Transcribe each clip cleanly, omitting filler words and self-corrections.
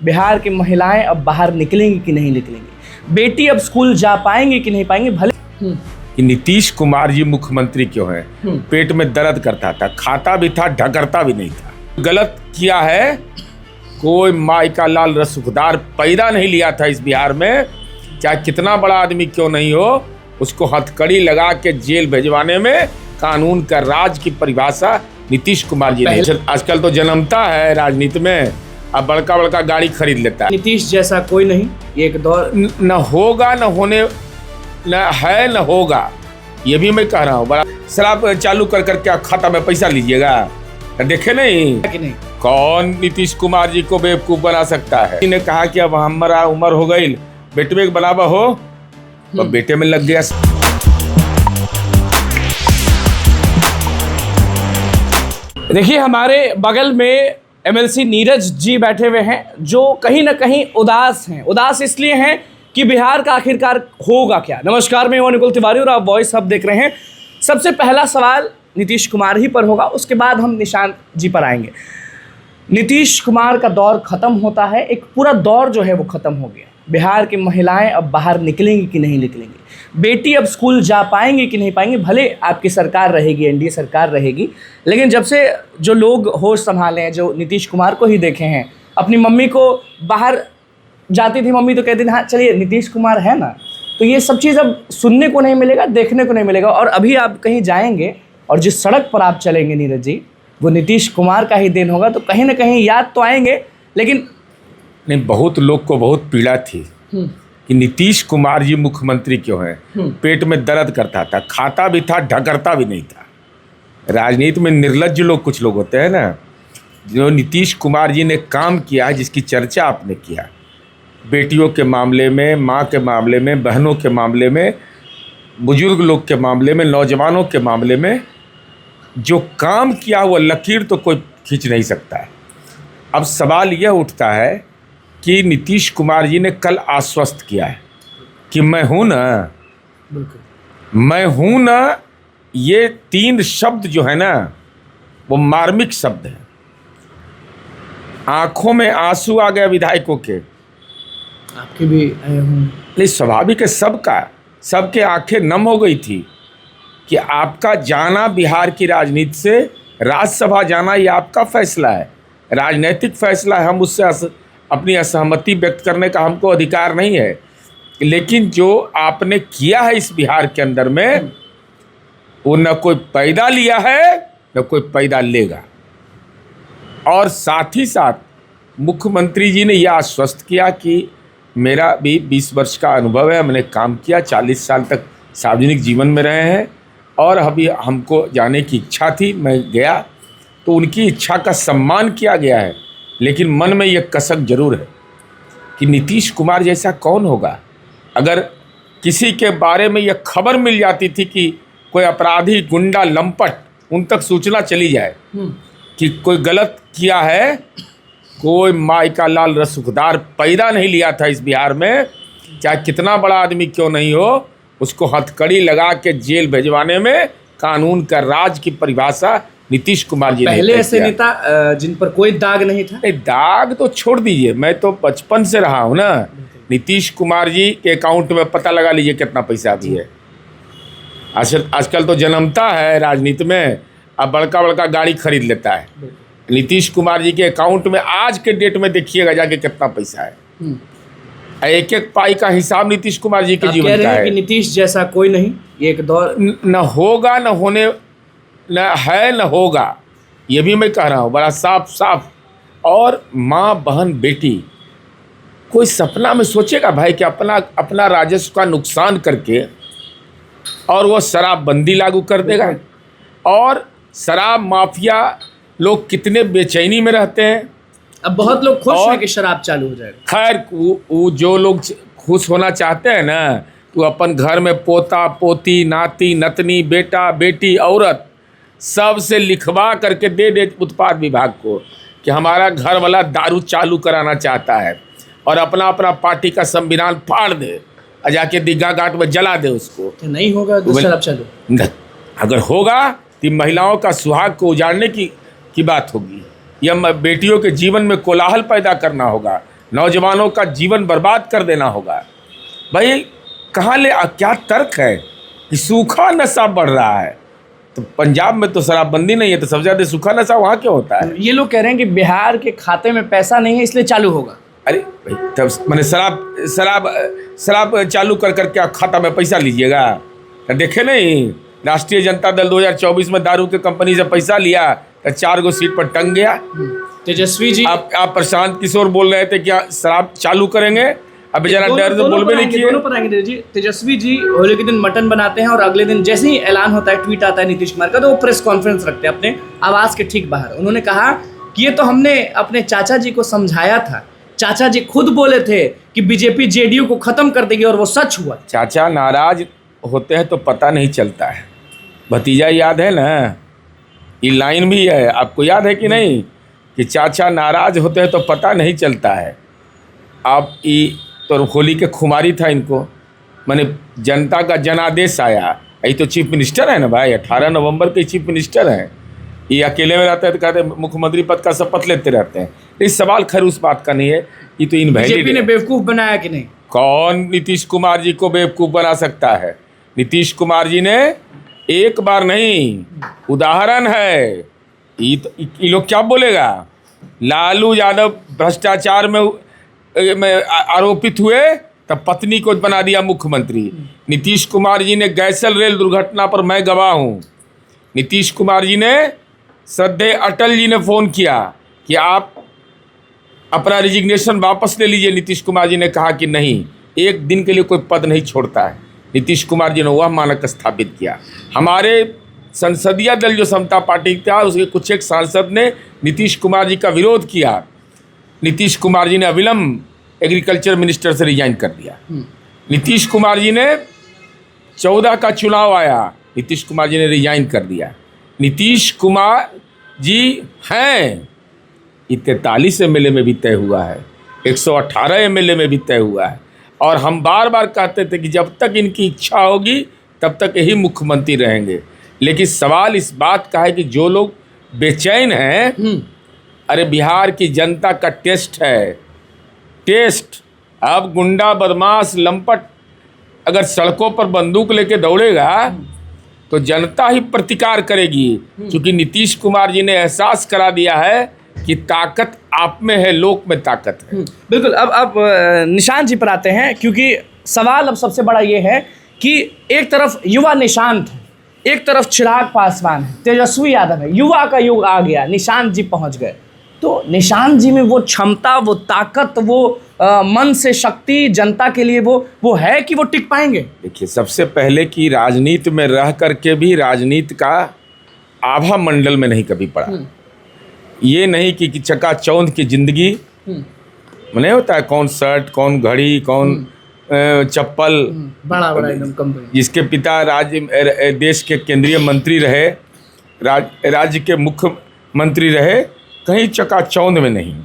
बिहार की महिलाएं अब बाहर निकलेंगी कि नहीं निकलेंगी, बेटी अब स्कूल जा पाएंगे कि नहीं पाएंगे। भले कि नीतीश कुमार जी मुख्यमंत्री क्यों हैं? पेट में दर्द करता था, खाता भी था, ढकरता भी नहीं था। गलत किया है, कोई माई का लाल रसूखदार पैदा नहीं लिया था इस बिहार में, चाहे कितना बड़ा आदमी क्यों नहीं हो, उसको हथकड़ी लगा के जेल भेजवाने में कानून का राज की परिभाषा नीतीश कुमार जी ने। आजकल तो जन्मता है राजनीति में, अब बड़का बड़का गाड़ी खरीद लेता है। नीतीश जैसा कोई नहीं, एक दौर न होगा, न होने, न है, न होगा। ये भी मैं कह रहा हूँ। बड़ा शराब चालू कर करके खाता में पैसा लीजिएगा, देखे नहीं कौन नीतीश कुमार जी को बेवकूफ बना सकता है। ने कहा कि अब हमारा उम्र हो गई, बेटे में बनावा हो, तो बेटे में लग गया। देखिए, हमारे बगल में एमएलसी नीरज जी बैठे हुए हैं, जो कहीं ना कहीं उदास हैं। उदास इसलिए हैं कि बिहार का आखिरकार होगा क्या। नमस्कार, मैं निकुल तिवारी और आप वॉइस हब देख रहे हैं। सबसे पहला सवाल नीतीश कुमार ही पर होगा, उसके बाद हम निशांत जी पर आएंगे। नीतीश कुमार का दौर ख़त्म होता है, एक पूरा दौर जो है वो ख़त्म हो गया। बिहार की महिलाएं अब बाहर निकलेंगी कि नहीं निकलेंगी, बेटी अब स्कूल जा पाएंगे कि नहीं पाएंगे। भले आपकी सरकार रहेगी, एनडीए सरकार रहेगी, लेकिन जब से जो लोग होश संभाले हैं, जो नीतीश कुमार को ही देखे हैं, अपनी मम्मी को बाहर जाती थी मम्मी तो कहती थी हाँ चलिए नीतीश कुमार है ना, तो ये सब चीज़ अब सुनने को नहीं मिलेगा, देखने को नहीं मिलेगा। और अभी आप कहीं जाएंगे और जिस सड़क पर आप चलेंगे नीरज जी, वो नीतीश कुमार का ही देन होगा। तो कहीं ना कहीं याद तो आएंगे, लेकिन नहीं, बहुत लोग को बहुत पीड़ा थी कि नीतीश कुमार जी मुख्यमंत्री क्यों हैं? पेट में दर्द करता था, खाता भी था, ढकरता भी नहीं था। राजनीति में निर्लज्ज लोग कुछ लोग होते हैं ना, जो नीतीश कुमार जी ने काम किया है, जिसकी चर्चा आपने किया, बेटियों के मामले में, माँ के मामले में, बहनों के मामले में, बुजुर्ग लोग के मामले में, नौजवानों के मामले में जो काम किया वो लकीर तो कोई खींच नहीं सकता है। अब सवाल यह उठता है कि नीतीश कुमार जी ने कल आश्वस्त किया है कि मैं हूँ ना, मैं हूँ ना। ये 3 शब्द जो है ना वो मार्मिक शब्द है। आंखों में आंसू आ गया विधायकों के, आपके भी आए हूँ। नहीं, स्वाभाविक है, सबके आंखें नम हो गई थी कि आपका जाना बिहार की राजनीति से, राज्यसभा जाना, ये आपका फैसला है, राजनीतिक फैसला है। हम उससे अपनी असहमति व्यक्त करने का हमको अधिकार नहीं है, लेकिन जो आपने किया है इस बिहार के अंदर में, वो न कोई पैदा लिया है न कोई पैदा लेगा। और साथ ही साथ मुख्यमंत्री जी ने यह आश्वस्त किया कि मेरा भी 20 वर्ष का अनुभव है, मैंने काम किया, 40 साल तक सार्वजनिक जीवन में रहे हैं, और अभी हमको जाने की इच्छा थी, मैं गया, तो उनकी इच्छा का सम्मान किया गया है। लेकिन मन में यह कसक जरूर है कि नीतीश कुमार जैसा कौन होगा। अगर किसी के बारे में यह खबर मिल जाती थी कि कोई अपराधी, गुंडा, लंपट, उन तक सूचना चली जाए कि कोई गलत किया है, कोई माई का लाल रसूखदार पैदा नहीं लिया था इस बिहार में, चाहे कितना बड़ा आदमी क्यों नहीं हो, उसको हथकड़ी लगा के जेल भेजवाने में कानून का राज की परिभाषा नीतीश कुमार जी ने। पहले ऐसे नेता जिन पर कोई दाग नहीं था। नहीं, दाग तो छोड़ दीजिए, मैं तो बचपन से रहा हूँ ना। नीतीश कुमार जी के अकाउंट में पता लगा लीजिए कितना पैसा भी है। आजकल तो जन्मता है राजनीति में, अब बड़का बड़का गाड़ी खरीद लेता है। नीतीश कुमार जी के अकाउंट में आज के डेट में देखिएगा जाके कितना पैसा है। एक एक पाई का हिसाब नीतीश कुमार जी के जीवन का है। कि नीतीश जैसा कोई नहीं, एक दौर न होगा, न होने, न है, न होगा। ये भी मैं कह रहा हूँ बड़ा साफ। और माँ, बहन, बेटी, कोई सपना में सोचेगा भाई कि अपना राजस्व का नुकसान करके और वो शराबबंदी लागू कर देगा? और शराब माफिया लोग कितने बेचैनी में रहते हैं। अब बहुत लोग खुश हैं कि शराब चालू हो जाएगा। खैर, वो जो लोग खुश होना चाहते हैं ना, तो अपन घर में पोता पोती, नाती नतनी, बेटा बेटी, औरत, सबसे लिखवा करके दे उत्पाद विभाग को कि हमारा घर वाला दारू चालू कराना चाहता है, और अपना पार्टी का संविधान फाड़ दे और जाके दीघा घाट में जला दे उसको। तो नहीं होगा तो शराब चालू। अगर होगा तो महिलाओं का सुहाग को उजाड़ने की बात होगी, या बेटियों के जीवन में कोलाहल पैदा करना होगा, नौजवानों का जीवन बर्बाद कर देना होगा। भाई कहाँ ले क्या तर्क है कि सूखा नशा बढ़ रहा है? तो पंजाब में तो शराबबंदी नहीं है, तो सबसे ज़्यादा सूखा नशा वहाँ क्यों होता है? ये लोग कह रहे हैं कि बिहार के खाते में पैसा नहीं है इसलिए चालू होगा। अरे भाई तब मैंने शराब चालू कर करके आप खाता में पैसा लीजिएगा? तो देखे नहीं, राष्ट्रीय जनता दल 2024 में दारू के कंपनी से पैसा लिया तो 4 गो सीट पर टंग गया। तेजस्वी जी, आप प्रशांत किशोर बोल रहे थे क्या शराब चालू करेंगे? अब जरा डर से बोल भी नहीं किए। दोनों पर आएंगे जी। तेजस्वी जी होली के दिन मटन बनाते हैं और अगले दिन जैसे ही ऐलान होता है, ट्वीट आता है नीतीश कुमार का, तो वो प्रेस कॉन्फ्रेंस रखते हैं अपने आवास के ठीक बाहर। उन्होंने कहा कि ये तो हमने अपने चाचा जी को समझाया था, चाचा जी खुद बोले थे कि बीजेपी जेडीयू को खत्म कर देगी और वो सच हुआ। चाचा नाराज होते हैं तो पता नहीं चलता है। भतीजा याद है ना, ये लाइन भी है, आपको याद है कि नहीं, कि चाचा नाराज होते हैं तो पता नहीं चलता है। आप ये तो होली के खुमारी था इनको, माने जनता का जनादेश आया। ये तो चीफ मिनिस्टर है ना भाई, 18 नवंबर के चीफ मिनिस्टर हैं। ये अकेले में रहते हैं तो कहते हैं मुख्यमंत्री पद का शपथ लेते रहते हैं। इस सवाल खैर उस बात का नहीं है, ये तो इनवैलिड। बीजेपी ने बेवकूफ़ बनाया कि नहीं? कौन नीतीश कुमार जी को बेवकूफ़ बना सकता है? नीतीश कुमार जी ने एक बार नहीं, उदाहरण है। ये लोग क्या बोलेगा? लालू यादव भ्रष्टाचार में आरोपित हुए तब पत्नी को बना दिया मुख्यमंत्री। नीतीश कुमार जी ने गैसल रेल दुर्घटना पर मैं गवाह हूँ। नीतीश कुमार जी ने श्रद्धेय अटल जी ने फ़ोन किया कि आप अपना रिजिग्नेशन वापस ले लीजिए। नीतीश कुमार जी ने कहा कि नहीं, एक दिन के लिए कोई पद नहीं छोड़ता है। नीतीश कुमार जी ने वह मानक स्थापित किया। हमारे संसदीय दल जो समता पार्टी था, उसके कुछ एक सांसद ने नीतीश कुमार जी का विरोध किया। नीतीश कुमार जी ने अविलंब एग्रीकल्चर मिनिस्टर से रिजाइन कर दिया। नीतीश कुमार जी ने 14 का चुनाव आया, नीतीश कुमार जी ने रिजाइन कर दिया। नीतीश कुमार जी हैं, 43 एमएलए में भी तय हुआ है, 118 एमएलए में भी तय हुआ है। और हम बार बार कहते थे कि जब तक इनकी इच्छा होगी तब तक यही मुख्यमंत्री रहेंगे। लेकिन सवाल इस बात का है कि जो लोग बेचैन हैं, अरे बिहार की जनता का टेस्ट है, टेस्ट। अब गुंडा बदमाश लंपट अगर सड़कों पर बंदूक लेके दौड़ेगा तो जनता ही प्रतिकार करेगी, क्योंकि नीतीश कुमार जी ने एहसास करा दिया है कि ताकत आप में है, लोक में ताकत है। बिल्कुल। अब निशांत जी पर आते हैं, क्योंकि सवाल अब सबसे बड़ा ये है कि एक तरफ युवा निशांत है, एक तरफ चिराग पासवान है, तेजस्वी यादव है, युवा का युग आ गया, निशांत जी पहुंच गए। तो निशांत जी में वो क्षमता, वो ताकत, वो मन से शक्ति जनता के लिए वो है कि वो टिक पाएंगे? देखिए, सबसे पहले कि राजनीति में रह करके भी राजनीति का आभा मंडल में नहीं कभी पड़ा। ये नहीं कि चकाचौंध की जिंदगी नहीं होता है, कौन शर्ट, कौन घड़ी, कौन चप्पल, बड़ा बड़ा एकदम कंपनी। जिसके पिता देश के केंद्रीय मंत्री रहे, राज्य के मुख्यमंत्री रहे, कहीं चकाचौंध में नहीं।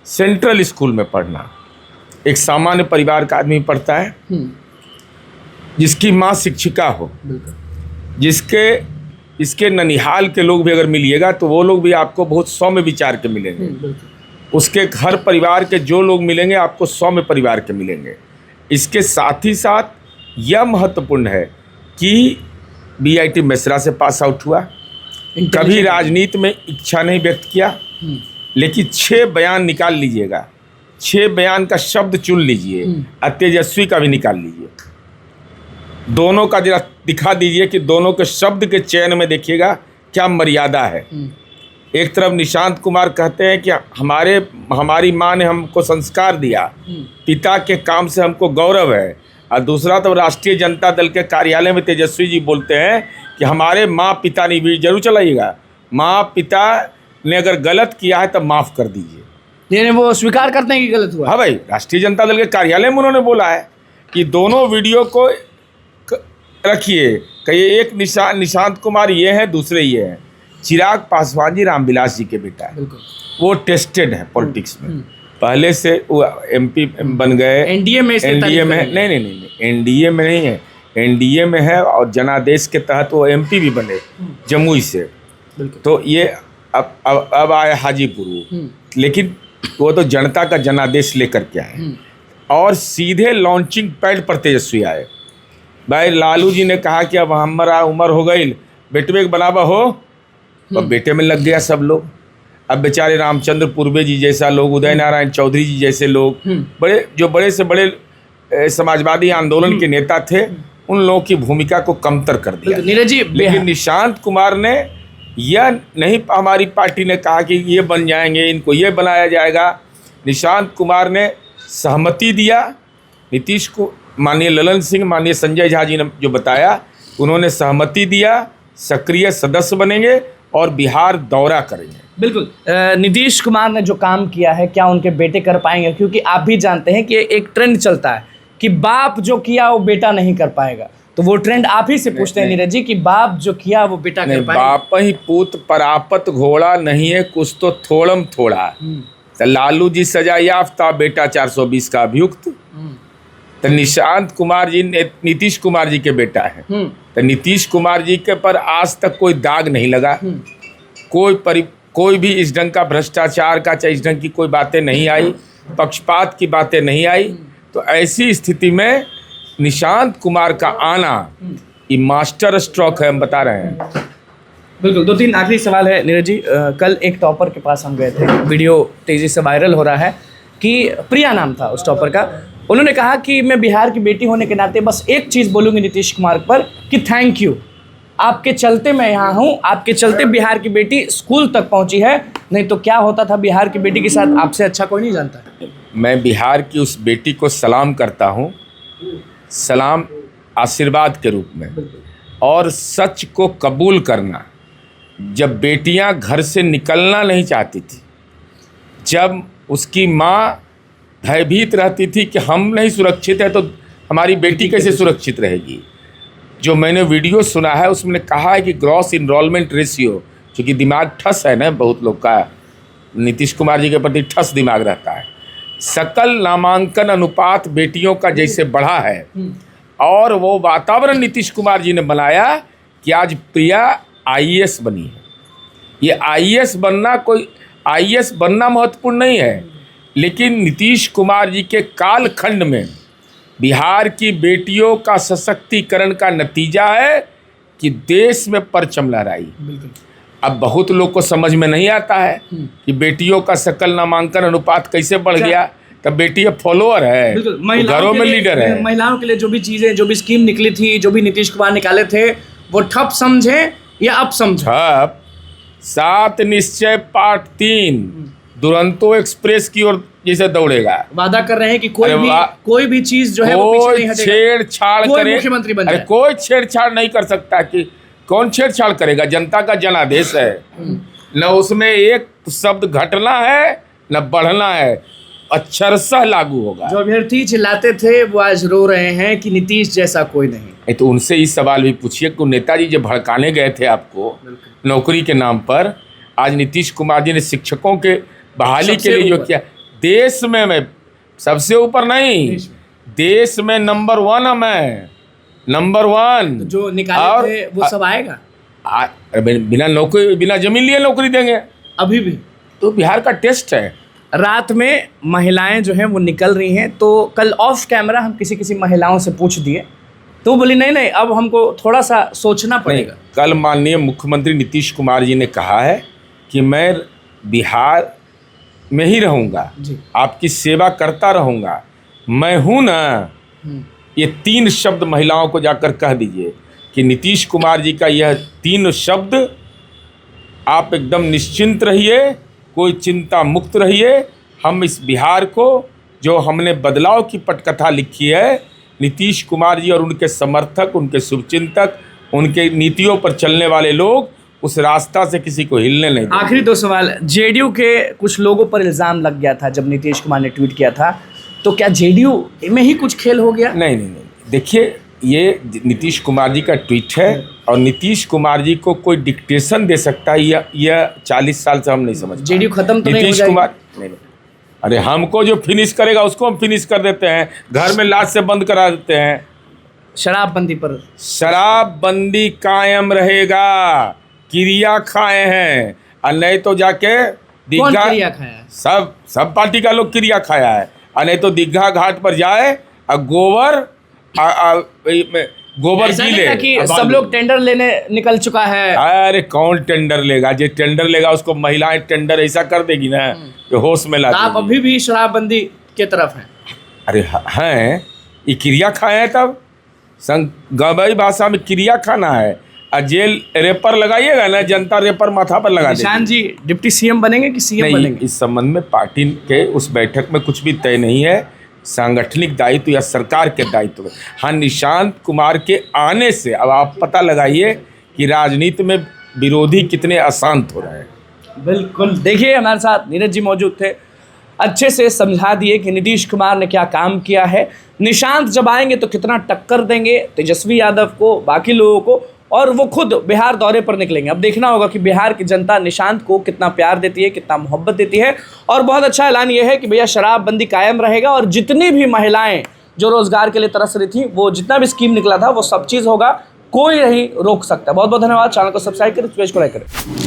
सेंट्रल स्कूल में पढ़ना, एक सामान्य परिवार का आदमी पढ़ता है, जिसकी माँ शिक्षिका हो, इसके ननिहाल के लोग भी अगर मिलिएगा तो वो लोग भी आपको बहुत सौम्य विचार के मिलेंगे। उसके घर परिवार के जो लोग मिलेंगे आपको सौम्य परिवार के मिलेंगे। इसके साथ ही साथ यह महत्वपूर्ण है कि बीआईटी मिश्रा से पास आउट हुआ, कभी राजनीति में इच्छा नहीं व्यक्त किया, लेकिन 6 बयान निकाल लीजिएगा, 6 बयान का शब्द चुन लीजिए, और तेजस्वी का भी निकाल लीजिए, दोनों का जरा दिखा दीजिए कि दोनों के शब्द के चयन में देखिएगा क्या मर्यादा है। एक तरफ निशांत कुमार कहते हैं कि हमारी माँ ने हमको संस्कार दिया, पिता के काम से हमको गौरव है, और दूसरा तो राष्ट्रीय जनता दल के कार्यालय में तेजस्वी जी बोलते हैं कि हमारे माँ पिता ने भी जरूर चलाइएगा, माँ पिता ने अगर गलत किया है तब माफ़ कर दीजिए। यानी वो स्वीकार करते हैं कि गलत हुआ। हाँ भाई, राष्ट्रीय जनता दल के कार्यालय में उन्होंने बोला है कि दोनों वीडियो को रखिए, कहिए एक निशांत कुमार ये हैं, दूसरे ये हैं। चिराग पासवान जी रामविलास जी के बेटा है, वो टेस्टेड है पॉलिटिक्स में, पहले से वो एमपी बन गए। एनडीए में है, नहीं, एनडीए में नहीं है, एनडीए में है, और जनादेश के तहत वो एमपी भी बने जमुई से। तो ये अब आए हाजीपुर, लेकिन वो तो जनता का जनादेश लेकर के आए और सीधे लॉन्चिंग पैड पर तेजस्वी आए। भाई लालू जी ने कहा कि अब हमारा उम्र हो गई, बेटवे बनावा हो, अब बेटे में लग गया सब लोग। अब बेचारे रामचंद्र पूर्वे जी जैसा लोग, उदय नारायण चौधरी जी जैसे लोग, बड़े से बड़े समाजवादी आंदोलन के नेता थे, उन लोगों की भूमिका को कमतर कर दिया। नीरज जी, लेकिन निशांत कुमार ने यह नहीं, हमारी पार्टी ने कहा कि ये बन जाएंगे, इनको ये बनाया जाएगा। निशांत कुमार ने सहमति दिया। नीतीश को माननीय ललन सिंह, माननीय संजय झा जी ने जो बताया, उन्होंने सहमति दिया, सक्रिय सदस्य बनेंगे और बिहार दौरा करेंगे। बिल्कुल। नीतीश कुमार ने जो काम किया है, क्या उनके बेटे कर पाएंगे? क्योंकि आप भी जानते हैं कि एक ट्रेंड चलता है कि बाप जो किया वो बेटा नहीं कर पाएगा, तो वो ट्रेंड आप ही से पूछते हैं नीरज जी कि बाप जो किया वो बेटा कर पाएगा? बाप ही पूत परापत घोड़ा, नहीं है कुछ तो थोड़म थोड़ा। तो लालू जी सजा याफ्ता, बेटा 420 का अभियुक्त। तो निशांत कुमार जी नीतीश कुमार जी के बेटा है, तो नीतीश कुमार जी के पर आज तक कोई दाग नहीं लगा। कोई भी इस ढंग का भ्रष्टाचार का, चाहे इस ढंग की कोई बातें नहीं आई, पक्षपात की बातें नहीं आई। तो ऐसी स्थिति में निशांत कुमार का आना ये मास्टर स्ट्रोक है, हम बता रहे हैं। बिल्कुल। 2-3 आखिरी सवाल है नीरज जी। कल एक टॉपर के पास हम गए थे, वीडियो तेज़ी से वायरल हो रहा है कि प्रिया नाम था उस टॉपर का। उन्होंने कहा कि मैं बिहार की बेटी होने के नाते बस एक चीज़ बोलूँगी नीतीश कुमार पर कि थैंक यू, आपके चलते मैं यहाँ हूँ, आपके चलते बिहार की बेटी स्कूल तक पहुँची है, नहीं तो क्या होता था बिहार की बेटी के साथ, आपसे अच्छा कोई नहीं जानता। मैं बिहार की उस बेटी को सलाम करता हूँ, सलाम आशीर्वाद के रूप में। और सच को कबूल करना, जब बेटियां घर से निकलना नहीं चाहती थी, जब उसकी माँ भयभीत रहती थी कि हम नहीं सुरक्षित है तो हमारी बेटी कैसे सुरक्षित रहेगी, जो मैंने वीडियो सुना है उसमें कहा है कि ग्रॉस इनरोलमेंट रेशियो, चूँकि दिमाग ठस है ना बहुत लोग का, नीतीश कुमार जी के प्रति ठस दिमाग रहता है, सकल नामांकन अनुपात बेटियों का जैसे बढ़ा है, और वो वातावरण नीतीश कुमार जी ने बनाया कि आज प्रिया आईएएस बनी है। ये आईएएस बनना महत्वपूर्ण नहीं है, लेकिन नीतीश कुमार जी के कालखंड में बिहार की बेटियों का सशक्तिकरण का नतीजा है कि देश में परचम लहराई। अब बहुत लोग को समझ में नहीं आता है कि बेटियों का सकल नामांकन अनुपात कैसे बढ़ गया। तब बेटी अब फॉलोअर है, घरों में लीडर है। महिलाओं के लिए जो भी चीजें, जो भी स्कीम निकली थी, जो भी नीतीश कुमार निकाले थे, वो ठप समझे या अब समझे? ठप। 7 निश्चय पार्ट 3 दुरंतो एक्सप्रेस की ओर जैसे दौड़ेगा। वादा कर रहे हैं कि कोई भी चीज जो है वो पीछे नहीं हटेगा, छेड़छाड़ करे, मुख्यमंत्री बन जाए। कोई छेड़छाड़ नहीं कर सकता। कि कौन छेड़छाड़ करेगा? जनता का जनादेश है, न उसमें एक शब्द घटना है न बढ़ना है, अक्षरशः लागू होगा। जो अभ्यर्थी चिल्लाते थे वो आज रो रहे हैं कि नीतीश जैसा कोई नहीं। तो उनसे इस सवाल भी पूछिए कि नेताजी जब भड़काने गए थे आपको नौकरी के नाम पर, आज नीतीश कुमार जी ने शिक्षकों के बहाली के लिए जो किया, देश में मैं सबसे ऊपर नहीं, देश में नंबर 1 है, मैं नंबर 1। तो जो निकाले थे वो सब आएगा? बिना नौकरी, बिना जमीन लिए नौकरी देंगे अभी भी? तो बिहार का टेस्ट है। रात में महिलाएं जो हैं वो निकल रही हैं, तो कल ऑफ कैमरा हम किसी महिलाओं से पूछ दिए तो बोली नहीं अब हमको थोड़ा सा सोचना पड़ेगा। कल माननीय मुख्यमंत्री नीतीश कुमार जी ने कहा है कि मैं बिहार में ही रहूँगा, आपकी सेवा करता रहूँगा, मैं हूँ ना। ये 3 शब्द महिलाओं को जाकर कह दीजिए कि नीतीश कुमार जी का यह 3 शब्द, आप एकदम निश्चिंत रहिए, कोई चिंता मुक्त रहिए। हम इस बिहार को, जो हमने बदलाव की पटकथा लिखी है, नीतीश कुमार जी और उनके समर्थक, उनके शुभचिंतक, उनके नीतियों पर चलने वाले लोग उस रास्ता से किसी को हिलने नहीं देंगे। आखिरी 2 सवाल। जेडीयू के कुछ लोगों पर इल्ज़ाम लग गया था जब नीतीश कुमार ने ट्वीट किया था, तो क्या जेडीयू में ही कुछ खेल हो गया? नहीं, देखिए ये नीतीश कुमार जी का ट्वीट है और नीतीश कुमार जी को कोई डिक्टेशन दे सकता है यह 40 साल से हम नहीं समझ। जेडीयू खत्म तो नहीं हो नीतीश कुमार नहीं, अरे हमको जो फिनिश करेगा उसको हम फिनिश कर देते हैं, घर में लाश से बंद करा देते हैं। शराबबंदी पर शराबबंदी कायम रहेगा, क्रिया खाए हैं, और नहीं तो जाके कौन क्रिया खाया है? सब पार्टी का लोग क्रिया खाया है। और नहीं तो दीघा घाट पर जाए और गोबर ऐसा पी नहीं ले। था कि अब सब लोग टेंडर लेने निकल चुका है। अरे कौन टेंडर लेगा? जो टेंडर लेगा उसको महिलाएं टेंडर ऐसा कर देगी ना कि होश में ला तो आप देगी। अभी भी शराबबंदी के तरफ हैं? अरे हैं, ये क्रिया खाए हैं तब गवई भाषा में क्रिया खाना है। और जेल रेपर लगाइएगा ना, जनता रेपर माथा पर लगा देगी। निशांत जी डिप्टी सीएम बनेंगे कि सीएम नहीं, बनेंगे? इस संबंध में पार्टी के उस बैठक में कुछ भी तय नहीं है। सांगठनिक दायित्व या सरकार के दायित्व। हाँ, निशांत कुमार के आने से अब आप पता लगाइए कि राजनीति में विरोधी कितने अशांत हो रहे हैं। बिल्कुल। देखिए हमारे साथ नीरज जी मौजूद थे, अच्छे से समझा दिए कि नीतीश कुमार ने क्या काम किया है। निशांत जब आएंगे तो कितना टक्कर देंगे तेजस्वी यादव को, बाकी लोगों को, और वो खुद बिहार दौरे पर निकलेंगे। अब देखना होगा कि बिहार की जनता निशांत को कितना प्यार देती है, कितना मोहब्बत देती है। और बहुत अच्छा ऐलान ये है कि भैया शराबबंदी कायम रहेगा और जितनी भी महिलाएं जो रोजगार के लिए तरस रही थी, वो जितना भी स्कीम निकला था वो सब चीज़ होगा, कोई नहीं रोक सकता। बहुत बहुत धन्यवाद। चैनल को सब्सक्राइब करें, पेज को लाइक करें।